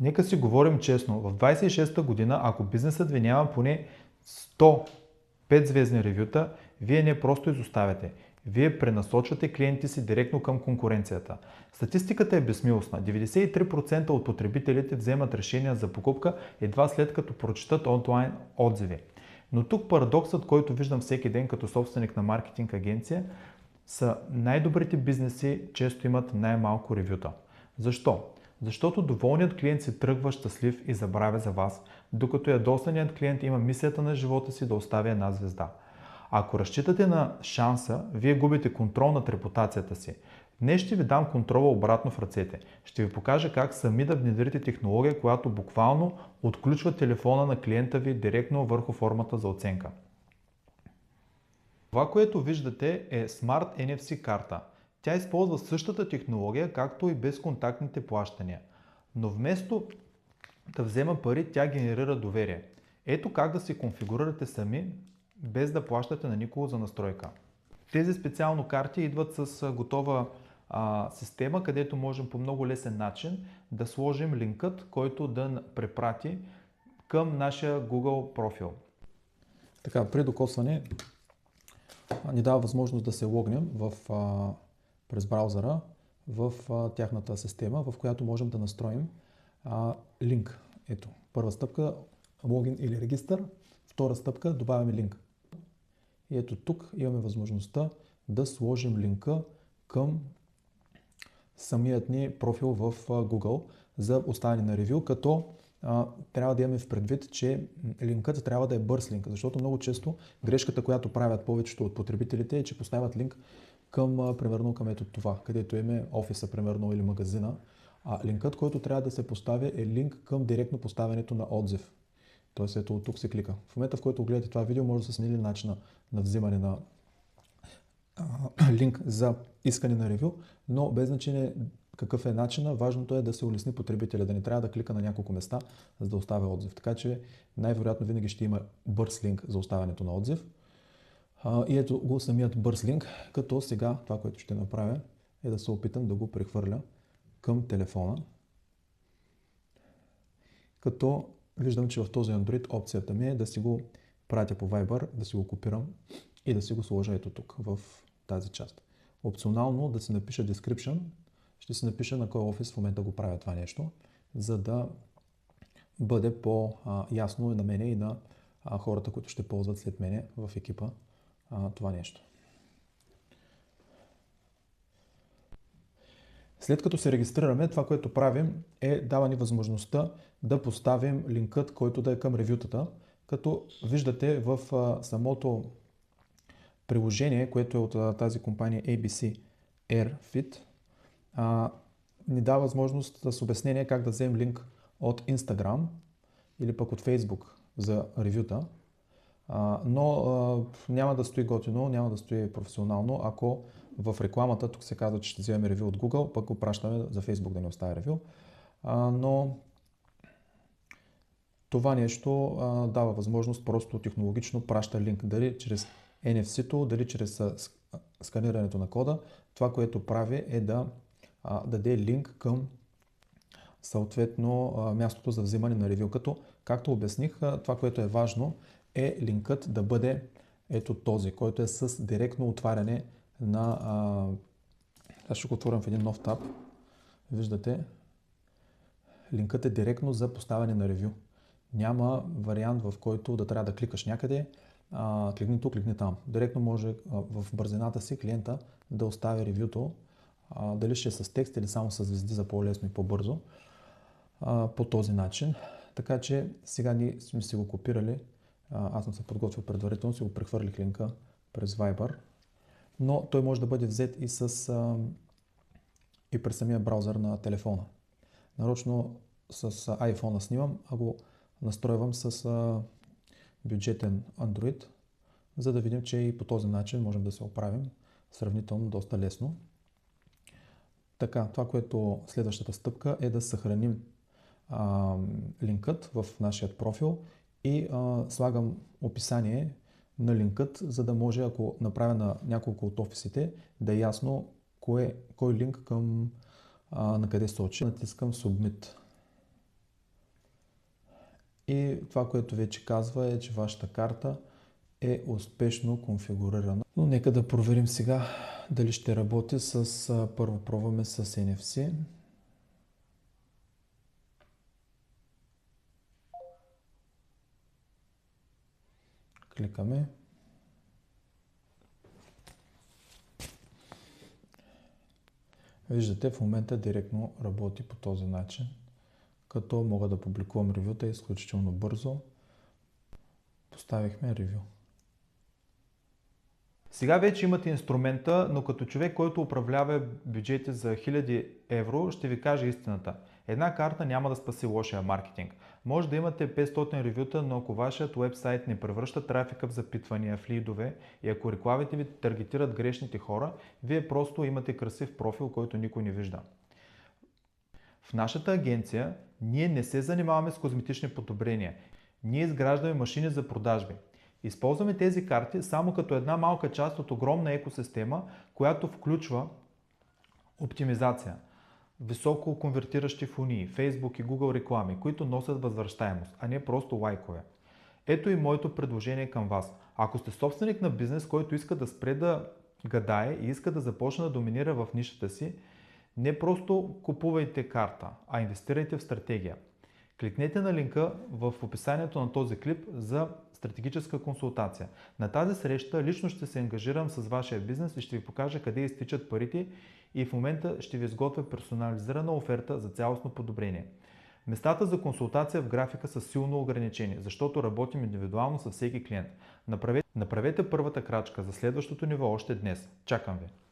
Нека си говорим честно. В 26-та година, ако бизнесът ви няма поне 100 5-звездни ревюта, вие не просто изоставяте. Вие пренасочвате клиентите си директно към конкуренцията. Статистиката е безмилостна. 93% от потребителите вземат решения за покупка едва след като прочитат онлайн отзиви. Но тук парадоксът, който виждам всеки ден като собственик на маркетинг агенция, са най-добрите бизнеси често имат най-малко ревюта. Защо? Защото доволният клиент се тръгва щастлив и забравя за вас, докато ядосаният клиент има мисията на живота си да остави една звезда. Ако разчитате на шанса, вие губите контрол над репутацията си. Днес ще ви дам контрола обратно в ръцете. Ще ви покажа как сами да внедрите технология, която буквално отключва телефона на клиента ви директно върху формата за оценка. Това, което виждате, е Smart NFC карта. Тя използва същата технология, както и безконтактните плащания. Но вместо да взема пари, тя генерира доверие. Ето как да се конфигурирате сами, без да плащате на никого за настройка. Тези специално карти идват с готова система, където можем по много лесен начин да сложим линкът, който да препрати към нашия Google профил. Така, при докосване ни дава възможност да се логнем през браузъра в тяхната система, в която можем да настроим линк. Ето, първа стъпка логин или регистър, втора стъпка добавяме линк. И ето тук имаме възможността да сложим линка към самият ни профил в Google за оставяне на ревю, като трябва да имаме в предвид, че линкът трябва да е бърз линк, защото много често грешката, която правят повечето от потребителите е, че поставят линк примерно към ето това, където имаме офиса, примерно, или магазина. Линкът, който трябва да се поставя, е линк към директно поставянето на отзив. Тоест ето от тук се клика. В момента, в който гледате това видео, може да се смени начина на взимане на линк за искане на ревю, но без значение какъв е начина, важното е да се улесни потребителя, да не трябва да клика на няколко места, за да оставя отзив. Така че най-вероятно винаги ще има бърз линк за оставянето на отзив. И ето го самият бърз линк, като сега това, което ще направя, е да се опитам да го прехвърля към телефона. Като виждам, че в този Android опцията ми е да си го пратя по Viber, да си го копирам и да си го сложа ето тук, в тази част. Опционално да си напиша description, ще си напиша на кой офис в момента го правя това нещо, за да бъде по-ясно и на мене и на хората, които ще ползват след мене в екипа това нещо. След като се регистрираме, това, което правим е дава ни възможността да поставим линкът, който да е към ревютата, като виждате в самото приложение, което е от тази компания ABC AirFit, ни дава възможност с обяснение как да вземем линк от Instagram или пък от Facebook за ревюта, но няма да стои готино, няма да стои професионално, ако в рекламата тук се казва, че ще вземем ревю от Google, пък го пращаме за Facebook да не оставя ревю, но това нещо дава възможност просто технологично праща линк, дали чрез NFC-то, дали чрез сканирането на кода. Това, което прави е да даде линк към съответно мястото за взимане на ревю. Както обясних, това, което е важно, е линкът да бъде ето този, който е с директно отваряне на... Аз ще го отворям в един нов таб. Виждате, линкът е директно за поставяне на ревю. Няма вариант, в който да трябва да кликаш някъде, кликни тук, кликни там. Директно може в бързината си клиента да остави ревюто, дали ще е с текст или само с звезди за по-лесно и по-бързо, по този начин. Така че сега ние сме си го копирали, аз съм се подготвил предварително, си го прехвърлих линка през Viber, но той може да бъде взет и през самия браузър на телефона. Нарочно с iPhone снимам, а го настройвам с бюджетен Android, за да видим, че и по този начин можем да се оправим сравнително доста лесно. Така, това, което следващата стъпка е да съхраним линкът в нашия профил и слагам описание на линкът, за да може, ако направя на няколко от офисите, да е ясно кой линк към на къде сочи. Натискам Submit. И това, което вече казва е, че вашата карта е успешно конфигурирана. Но нека да проверим сега дали ще работи първо пробваме с NFC. Кликаме. Виждате, в момента директно работи по този начин, като мога да публикувам ревюта изключително бързо. Поставихме ревю. Сега вече имате инструмента, но като човек, който управлява бюджети за 1000 евро, ще ви кажа истината. Една карта няма да спаси лошия маркетинг. Може да имате 500 ревюта, но ако вашият уебсайт не превръща трафика в запитвания, в лидове и ако рекламите ви таргетират грешните хора, вие просто имате красив профил, който никой не вижда. В нашата агенция ние не се занимаваме с козметични подобрения. Ние изграждаме машини за продажби. Използваме тези карти само като една малка част от огромна екосистема, която включва оптимизация, високо конвертиращи фунии, Facebook и Google реклами, които носят възвръщаемост, а не просто лайкове. Ето и моето предложение към вас. Ако сте собственик на бизнес, който иска да спре да гадае и иска да започне да доминира в нишата си, не просто купувайте карта, а инвестирайте в стратегия. Кликнете на линка в описанието на този клип за стратегическа консултация. На тази среща лично ще се ангажирам с вашия бизнес и ще ви покажа къде изтичат парите и в момента ще ви изготвя персонализирана оферта за цялостно подобрение. Местата за консултация в графика са силно ограничени, защото работим индивидуално с всеки клиент. Направете първата крачка за следващото ниво още днес. Чакам ви!